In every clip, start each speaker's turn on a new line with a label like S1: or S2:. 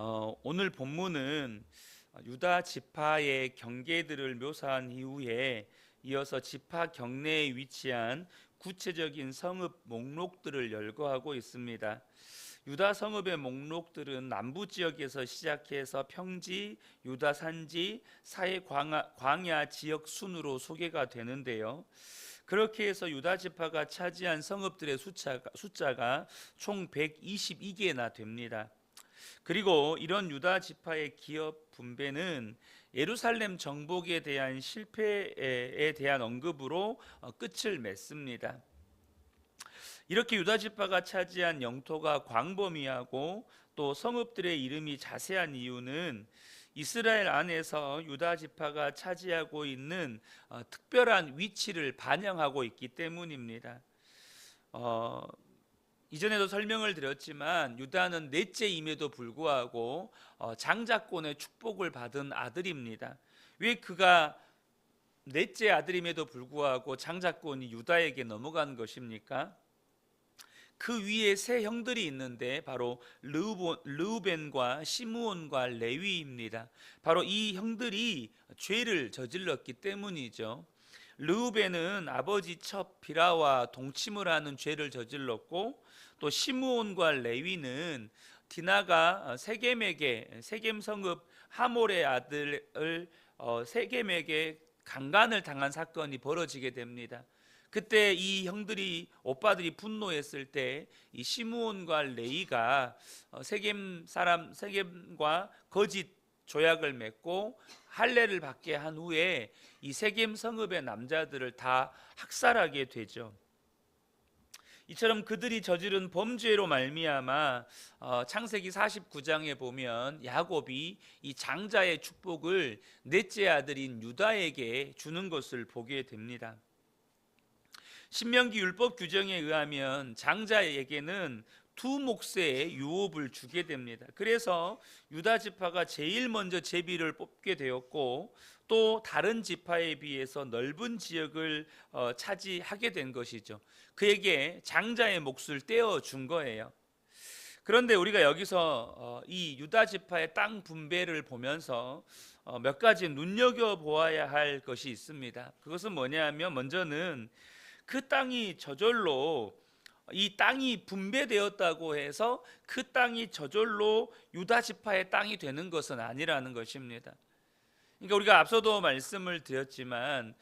S1: 오늘 본문은 유다 지파의 경계들을 묘사한 이후에 이어서 지파 경내에 위치한 구체적인 성읍 목록들을 열거하고 있습니다. 유다 성읍의 목록들은 남부 지역에서 시작해서 평지, 유다 산지, 사해 광야 지역 순으로 소개가 되는데요. 그렇게 해서 유다 지파가 차지한 성읍들의 숫자가 총 122개나 됩니다. 그리고 이런 유다 지파의 기업 분배는 예루살렘 정복에 대한 실패에 대한 언급으로 끝을 맺습니다. 이렇게 유다 지파가 차지한 영토가 광범위하고 또 성읍들의 이름이 자세한 이유는 이스라엘 안에서 유다 지파가 차지하고 있는 특별한 위치를 반영하고 있기 때문입니다. 이전에도 설명을 드렸지만 유다는 넷째임에도 불구하고 장자권의 축복을 받은 아들입니다. 왜 그가 넷째 아들임에도 불구하고 장자권이 유다에게 넘어간 것입니까? 그 위에 세 형들이 있는데 바로 르우벤과 시므온과 레위입니다. 바로 이 형들이 죄를 저질렀기 때문이죠. 르우벤은 아버지 첩 비라와 동침을 하는 죄를 저질렀고, 또 시므온과 레위는 디나가 세겜 성읍 하몰의 아들을 세겜에게 강간을 당한 사건이 벌어지게 됩니다. 그때 이 형들이 오빠들이 분노했을 때 이 시므온과 레위가 세겜과 거짓 조약을 맺고 할례를 받게 한 후에 이 세겜 성읍의 남자들을 다 학살하게 되죠. 이처럼 그들이 저지른 범죄로 말미암아 창세기 49장에 보면 야곱이 이 장자의 축복을 넷째 아들인 유다에게 주는 것을 보게 됩니다. 신명기 율법 규정에 의하면 장자에게는 두 몫의 유업을 주게 됩니다. 그래서 유다 지파가 제일 먼저 제비를 뽑게 되었고, 또 다른 지파에 비해서 넓은 지역을 차지하게 된 것이죠. 그에게 장자의 몫을 떼어 준 거예요. 그런데 우리가 여기서 이 유다 지파의 땅 분배를 보면서 몇 가지 눈여겨 보아야 할 것이 있습니다. 그것은 뭐냐면, 먼저는 그 땅이 저절로, 이 땅이 분배되었다고 해서 그 땅이 저절로 유다 지파의 땅이 되는 것은 아니라는 것입니다. 그러니까 우리가 앞서도 말씀을 드렸지만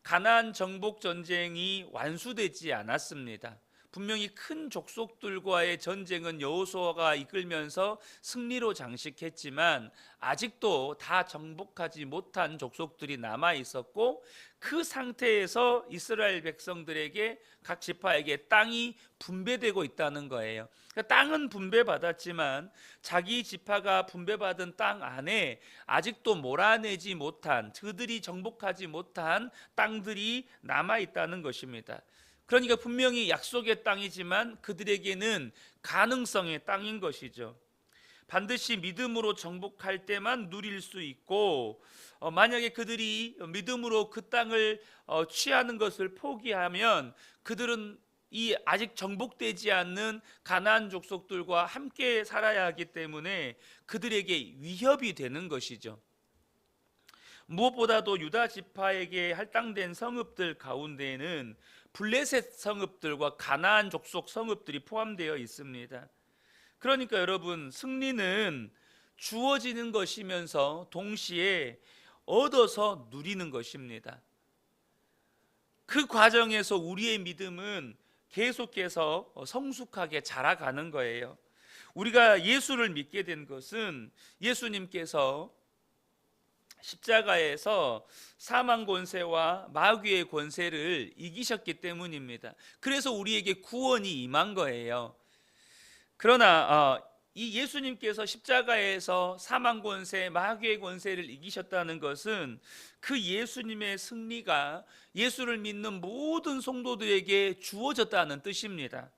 S1: 가나안 정복 전쟁이 완수되지 않았습니다. 분명히 큰 족속들과의 전쟁은 여호수아가 이끌면서 승리로 장식했지만 아직도 다 정복하지 못한 족속들이 남아 있었고, 그 상태에서 이스라엘 백성들에게, 각 지파에게 땅이 분배되고 있다는 거예요. 그러니까 땅은 분배받았지만 자기 지파가 분배받은 땅 안에 아직도 몰아내지 못한, 그들이 정복하지 못한 땅들이 남아 있다는 것입니다. 그러니까 분명히 약속의 땅이지만 그들에게는 가능성의 땅인 것이죠. 반드시 믿음으로 정복할 때만 누릴 수 있고, 만약에 그들이 믿음으로 그 땅을 취하는 것을 포기하면 그들은 이 아직 정복되지 않는 가나안 족속들과 함께 살아야 하기 때문에 그들에게 위협이 되는 것이죠. 무엇보다도 유다 지파에게 할당된 성읍들 가운데에는 블레셋 성읍들과 가나안 족속 성읍들이 포함되어 있습니다. 그러니까 여러분, 승리는 주어지는 것이면서 동시에 얻어서 누리는 것입니다. 그 과정에서 우리의 믿음은 계속해서 성숙하게 자라가는 거예요. 우리가 예수를 믿게 된 것은 예수님께서 십자가에서 사망 권세와 마귀의 권세를 이기셨기 때문입니다. 그래서 우리에게 구원이 임한 거예요. 그러나 이 예수님께서 십자가에서 사망 권세, 마귀의 권세를 이기셨다는 것은 그 예수님의 승리가 예수를 믿는 모든 성도들에게 주어졌다는 뜻입니다.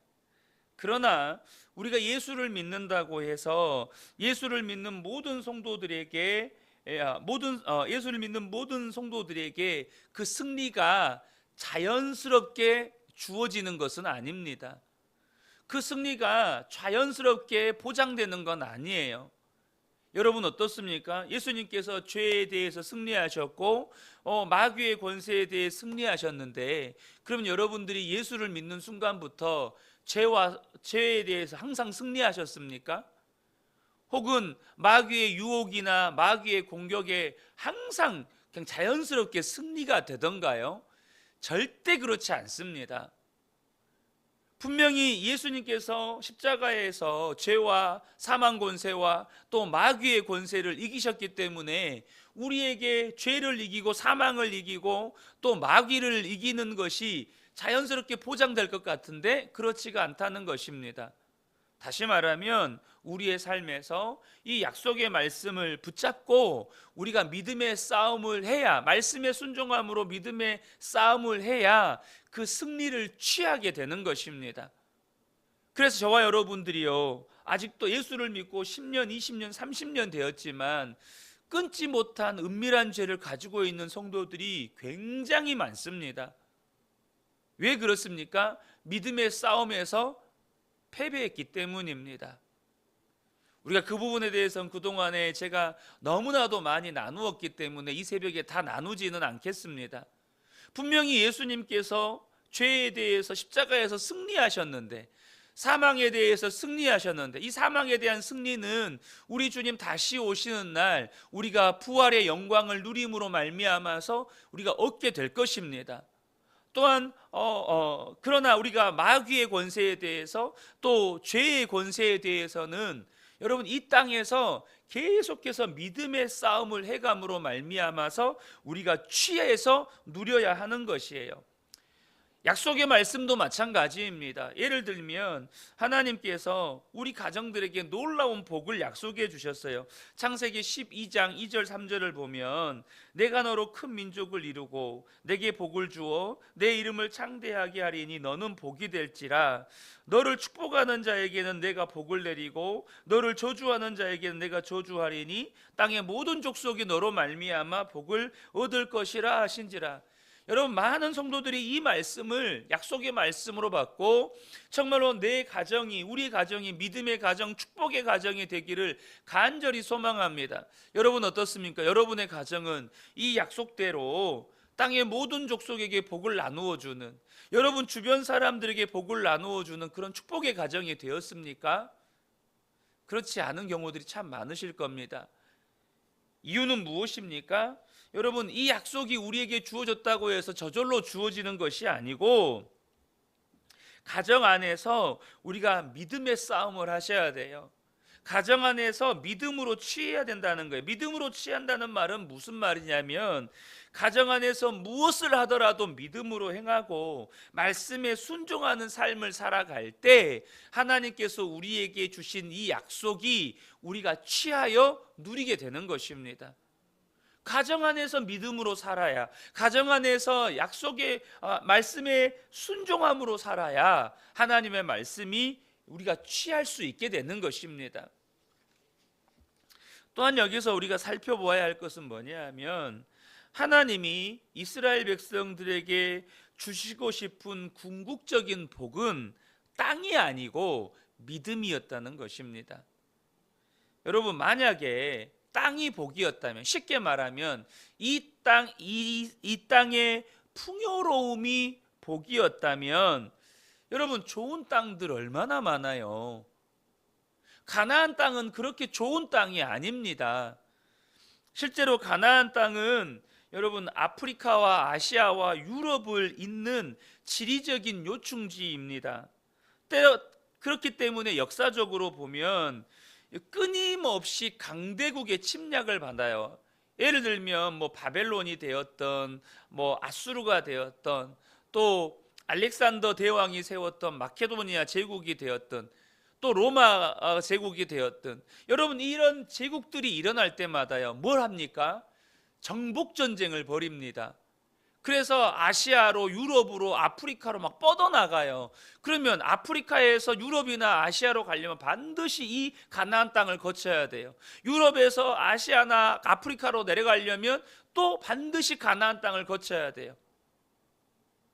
S1: 그러나 우리가 예수를 믿는다고 해서 예수를 믿는 모든 성도들에게 예수를 믿는 모든 성도들에게 그 승리가 자연스럽게 주어지는 것은 아닙니다. 그 승리가 자연스럽게 보장되는 건 아니에요. 여러분 어떻습니까? 예수님께서 죄에 대해서 승리하셨고 마귀의 권세에 대해 승리하셨는데, 그럼 여러분들이 예수를 믿는 순간부터 죄에 대해서 항상 승리하셨습니까? 혹은 마귀의 유혹이나 마귀의 공격에 항상 그냥 자연스럽게 승리가 되던가요? 절대 그렇지 않습니다. 분명히 예수님께서 십자가에서 죄와 사망 권세와 또 마귀의 권세를 이기셨기 때문에 우리에게 죄를 이기고 사망을 이기고 또 마귀를 이기는 것이 자연스럽게 보장될 것 같은데 그렇지가 않다는 것입니다. 다시 말하면 우리의 삶에서 이 약속의 말씀을 붙잡고 우리가 믿음의 싸움을 해야, 말씀의 순종함으로 믿음의 싸움을 해야 그 승리를 취하게 되는 것입니다. 그래서 저와 여러분들이요, 아직도 예수를 믿고 10년, 20년, 30년 되었지만 끊지 못한 은밀한 죄를 가지고 있는 성도들이 굉장히 많습니다. 왜 그렇습니까? 믿음의 싸움에서 패배했기 때문입니다. 우리가 그 부분에 대해서는 그동안에 제가 너무나도 많이 나누었기 때문에 이 새벽에 다 나누지는 않겠습니다. 분명히 예수님께서 죄에 대해서 십자가에서 승리하셨는데, 사망에 대해서 승리하셨는데, 이 사망에 대한 승리는 우리 주님 다시 오시는 날 우리가 부활의 영광을 누림으로 말미암아서 우리가 얻게 될 것입니다. 또한 그러나 우리가 마귀의 권세에 대해서 또 죄의 권세에 대해서는 여러분 이 땅에서 계속해서 믿음의 싸움을 해감으로 말미암아서 우리가 취해서 누려야 하는 것이에요. 약속의 말씀도 마찬가지입니다. 예를 들면 하나님께서 우리 가정들에게 놀라운 복을 약속해 주셨어요. 창세기 12장 2절 3절을 보면 내가 너로 큰 민족을 이루고 내게 복을 주어 내 이름을 창대하게 하리니 너는 복이 될지라. 너를 축복하는 자에게는 내가 복을 내리고 너를 저주하는 자에게는 내가 저주하리니 땅의 모든 족속이 너로 말미암아 복을 얻을 것이라 하신지라. 여러분, 많은 성도들이 이 말씀을 약속의 말씀으로 받고 정말로 내 가정이, 우리 가정이 믿음의 가정, 축복의 가정이 되기를 간절히 소망합니다. 여러분 어떻습니까? 여러분의 가정은 이 약속대로 땅의 모든 족속에게 복을 나누어 주는, 여러분 주변 사람들에게 복을 나누어 주는 그런 축복의 가정이 되었습니까? 그렇지 않은 경우들이 참 많으실 겁니다. 이유는 무엇입니까? 여러분, 이 약속이 우리에게 주어졌다고 해서 저절로 주어지는 것이 아니고 가정 안에서 우리가 믿음의 싸움을 하셔야 돼요. 가정 안에서 믿음으로 취해야 된다는 거예요. 믿음으로 취한다는 말은 무슨 말이냐면 가정 안에서 무엇을 하더라도 믿음으로 행하고 말씀에 순종하는 삶을 살아갈 때 하나님께서 우리에게 주신 이 약속이 우리가 취하여 누리게 되는 것입니다. 가정 안에서 믿음으로 살아야, 가정 안에서 약속의 말씀에 순종함으로 살아야 하나님의 말씀이 우리가 취할 수 있게 되는 것입니다. 또한 여기서 우리가 살펴보아야 할 것은 뭐냐 하면 하나님이 이스라엘 백성들에게 주시고 싶은 궁극적인 복은 땅이 아니고 믿음이었다는 것입니다. 여러분, 만약에 땅이 복이었다면, 쉽게 말하면 이 땅의 풍요로움이 복이었다면 여러분 좋은 땅들 얼마나 많아요. 가나안 땅은 그렇게 좋은 땅이 아닙니다. 실제로 가나안 땅은 여러분 아프리카와 아시아와 유럽을 잇는 지리적인 요충지입니다. 그렇기 때문에 역사적으로 보면 끊임없이 강대국의 침략을 받아요. 예를 들면 뭐 바벨론이 되었던, 뭐 아수르가 되었던, 또 알렉산더 대왕이 세웠던 마케도니아 제국이 되었던, 또 로마 제국이 되었던, 여러분 이런 제국들이 일어날 때마다요 뭘 합니까? 정복 전쟁을 벌입니다. 그래서 아시아로, 유럽으로, 아프리카로 막 뻗어나가요. 그러면 아프리카에서 유럽이나 아시아로 가려면 반드시 이 가나안 땅을 거쳐야 돼요. 유럽에서 아시아나 아프리카로 내려가려면 또 반드시 가나안 땅을 거쳐야 돼요.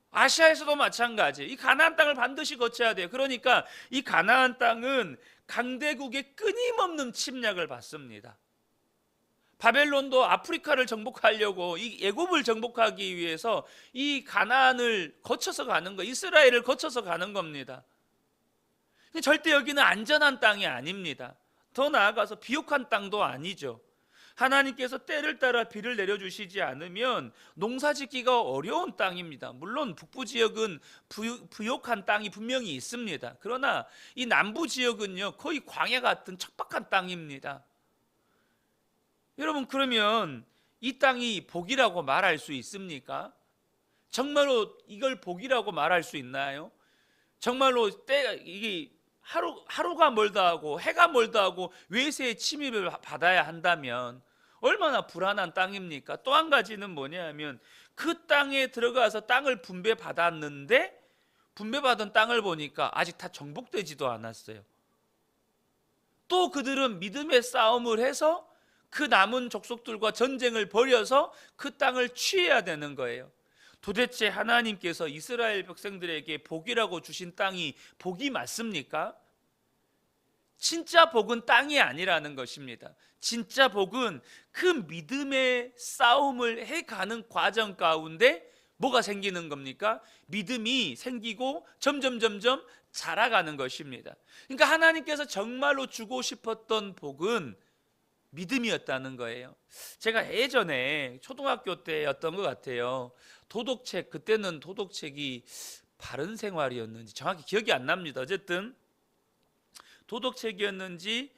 S1: 아시아에서도 마찬가지. 이 가나안 땅을 반드시 거쳐야 돼요. 그러니까 이 가나안 땅은 강대국의 끊임없는 침략을 받습니다. 바벨론도 아프리카를 정복하려고, 이 애굽을 정복하기 위해서 이 가나안을 거쳐서 가는 거, 이스라엘을 거쳐서 가는 겁니다. 절대 여기는 안전한 땅이 아닙니다. 더 나아가서 비옥한 땅도 아니죠. 하나님께서 때를 따라 비를 내려주시지 않으면 농사짓기가 어려운 땅입니다. 물론 북부 지역은 부욕한 땅이 분명히 있습니다. 그러나 이 남부 지역은요, 거의 광야 같은 척박한 땅입니다. 여러분, 그러면 이 땅이 복이라고 말할 수 있습니까? 정말로 이걸 복이라고 말할 수 있나요? 정말로 이게 하루가 멀다 하고 해가 멀다 하고 외세의 침입을 받아야 한다면 얼마나 불안한 땅입니까? 또 한 가지는 뭐냐면, 그 땅에 들어가서 땅을 분배받았는데 분배받은 땅을 보니까 아직 다 정복되지도 않았어요. 또 그들은 믿음의 싸움을 해서 그 남은 족속들과 전쟁을 벌여서 그 땅을 취해야 되는 거예요. 도대체 하나님께서 이스라엘 백성들에게 복이라고 주신 땅이 복이 맞습니까? 진짜 복은 땅이 아니라는 것입니다. 진짜 복은 그 믿음의 싸움을 해가는 과정 가운데 뭐가 생기는 겁니까? 믿음이 생기고 점점 자라가는 것입니다. 그러니까 하나님께서 정말로 주고 싶었던 복은 믿음이었다는 거예요. 제가 예전에 초등학교 때였던 것 같아요. 도덕책, 그때는 도덕책이 바른생활이었는지 정확히 기억이 안 납니다. 어쨌든 도덕책이었는지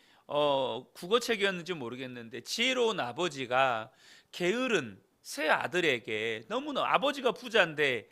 S1: 국어책이었는지 모르겠는데, 지혜로운 아버지가 게으른 새 아들에게, 너무나 아버지는 부자인데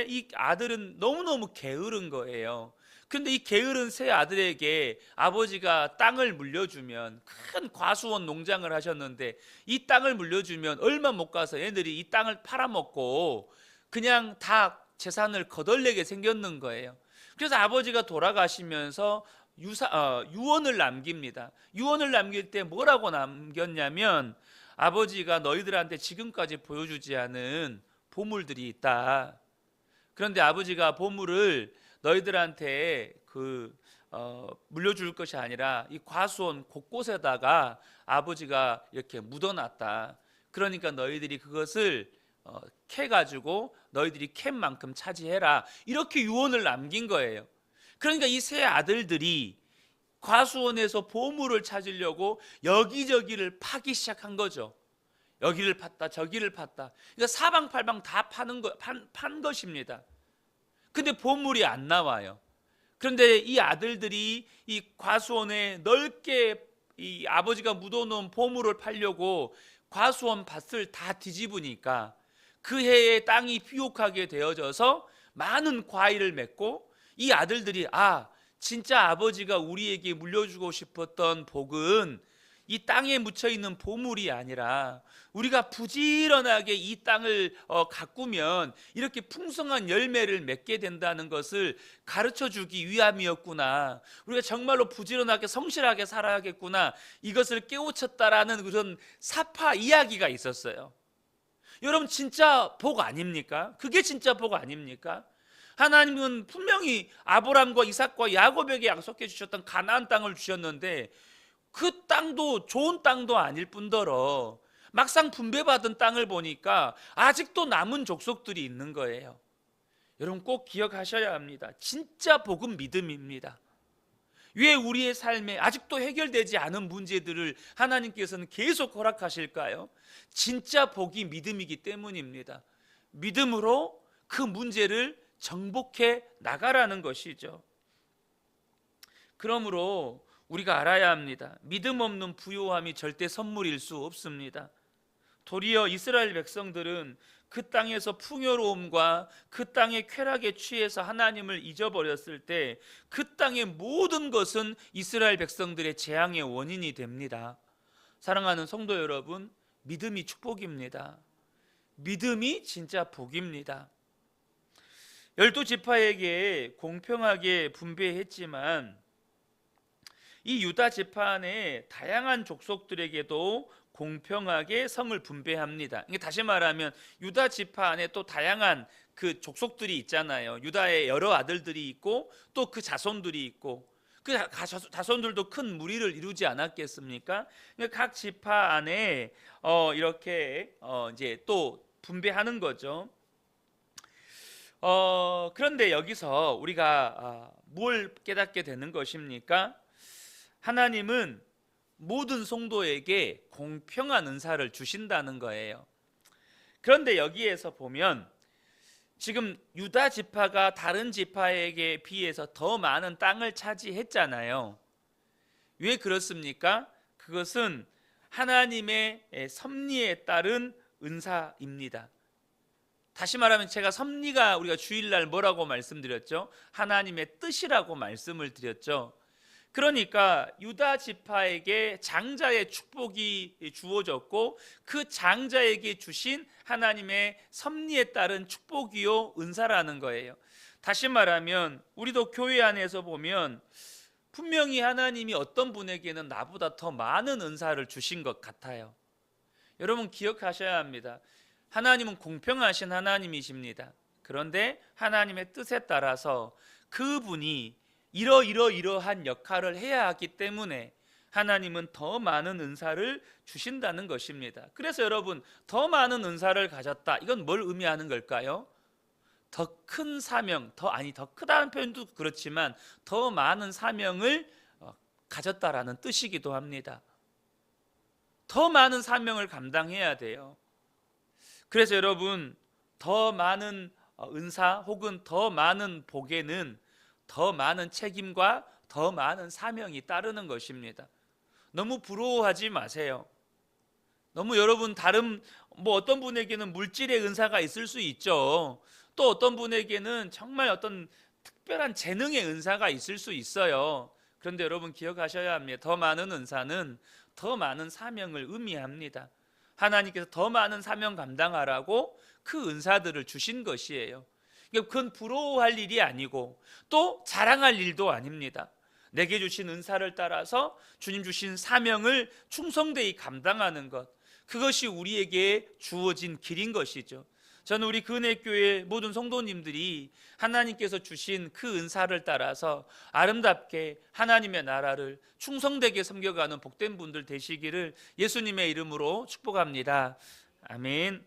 S1: 이 아들은 너무너무 게으른 거예요. 근데 이 게으른 새 아들에게 아버지가 땅을 물려주면, 큰 과수원 농장을 하셨는데 이 땅을 물려주면 얼마 못 가서 애들이 이 땅을 팔아먹고 그냥 다 재산을 거덜내게 생겼는 거예요. 그래서 아버지가 돌아가시면서 유언을 남깁니다. 유언을 남길 때 뭐라고 남겼냐면, 아버지가 너희들한테 지금까지 보여주지 않은 보물들이 있다. 그런데 아버지가 보물을 너희들한테 물려줄 것이 아니라 이 과수원 곳곳에다가 아버지가 이렇게 묻어놨다. 그러니까 너희들이 그것을 캐가지고 너희들이 캔 만큼 차지해라. 이렇게 유언을 남긴 거예요. 그러니까 이 세 아들들이 과수원에서 보물을 찾으려고 여기저기를 파기 시작한 거죠. 여기를 팠다 저기를 팠다. 그러니까 사방팔방 다 판 것입니다. 근데 보물이 안 나와요. 그런데 이 아들들이 이 과수원에 넓게 이 아버지가 묻어놓은 보물을 팔려고 과수원 밭을 다 뒤집으니까 그 해에 땅이 비옥하게 되어져서 많은 과일을 맺고, 이 아들들이 진짜 아버지가 우리에게 물려주고 싶었던 복은 이 땅에 묻혀있는 보물이 아니라 우리가 부지런하게 이 땅을 가꾸면 이렇게 풍성한 열매를 맺게 된다는 것을 가르쳐주기 위함이었구나. 우리가 정말로 부지런하게 성실하게 살아야겠구나. 이것을 깨우쳤다라는 그런 사파 이야기가 있었어요. 여러분, 진짜 복 아닙니까? 그게 진짜 복 아닙니까? 하나님은 분명히 아브람과 이삭과 야곱에게 약속해 주셨던 가나안 땅을 주셨는데, 그 땅도 좋은 땅도 아닐 뿐더러 막상 분배받은 땅을 보니까 아직도 남은 족속들이 있는 거예요. 여러분, 꼭 기억하셔야 합니다. 진짜 복은 믿음입니다. 왜 우리의 삶에 아직도 해결되지 않은 문제들을 하나님께서는 계속 허락하실까요? 진짜 복이 믿음이기 때문입니다. 믿음으로 그 문제를 정복해 나가라는 것이죠. 그러므로 우리가 알아야 합니다. 믿음 없는 부요함이 절대 선물일 수 없습니다. 도리어 이스라엘 백성들은 그 땅에서 풍요로움과 그 땅의 쾌락에 취해서 하나님을 잊어버렸을 때 그 땅의 모든 것은 이스라엘 백성들의 재앙의 원인이 됩니다. 사랑하는 성도 여러분, 믿음이 축복입니다. 믿음이 진짜 복입니다. 12지파에게 공평하게 분배했지만 이 유다 지파 안에 다양한 족속들에게도 공평하게 성을 분배합니다. 다시 말하면 유다 지파 안에 또 다양한 그 족속들이 있잖아요. 유다의 여러 아들들이 있고 또 그 자손들이 있고, 그 자손들도 큰 무리를 이루지 않았겠습니까? 그러니까 각 지파 안에 이렇게 이제 또 분배하는 거죠. 그런데 여기서 우리가 뭘 깨닫게 되는 것입니까? 하나님은 모든 성도에게 공평한 은사를 주신다는 거예요. 그런데 여기에서 보면 지금 유다 지파가 다른 지파에게 비해서 더 많은 땅을 차지했잖아요. 왜 그렇습니까? 그것은 하나님의 섭리에 따른 은사입니다. 다시 말하면 제가 섭리가 우리가 주일날 뭐라고 말씀드렸죠? 하나님의 뜻이라고 말씀을 드렸죠. 그러니까 유다 지파에게 장자의 축복이 주어졌고 그 장자에게 주신 하나님의 섭리에 따른 축복이요 은사라는 거예요. 다시 말하면 우리도 교회 안에서 보면 분명히 하나님이 어떤 분에게는 나보다 더 많은 은사를 주신 것 같아요. 여러분 기억하셔야 합니다. 하나님은 공평하신 하나님이십니다. 그런데 하나님의 뜻에 따라서 그분이 이러한 역할을 해야 하기 때문에 하나님은 더 많은 은사를 주신다는 것입니다. 그래서 여러분 더 많은 은사를 가졌다. 이건 뭘 의미하는 걸까요? 더 큰 사명, 더 크다는 표현도 그렇지만 더 많은 사명을 가졌다라는 뜻이기도 합니다. 더 많은 사명을 감당해야 돼요. 그래서 여러분 더 많은 은사 혹은 더 많은 복에는 더 많은 책임과 더 많은 사명이 따르는 것입니다. 너무 부러워하지 마세요. 너무 여러분 다른 어떤 분에게는 물질의 은사가 있을 수 있죠. 또 어떤 분에게는 정말 어떤 특별한 재능의 은사가 있을 수 있어요. 그런데 여러분 기억하셔야 합니다. 더 많은 은사는 더 많은 사명을 의미합니다. 하나님께서 더 많은 사명 감당하라고 그 은사들을 주신 것이에요. 그건 부러워할 일이 아니고 또 자랑할 일도 아닙니다. 내게 주신 은사를 따라서 주님 주신 사명을 충성되이 감당하는 것, 그것이 우리에게 주어진 길인 것이죠. 저는 우리 근혜교회 모든 성도님들이 하나님께서 주신 그 은사를 따라서 아름답게 하나님의 나라를 충성되게 섬겨가는 복된 분들 되시기를 예수님의 이름으로 축복합니다. 아멘.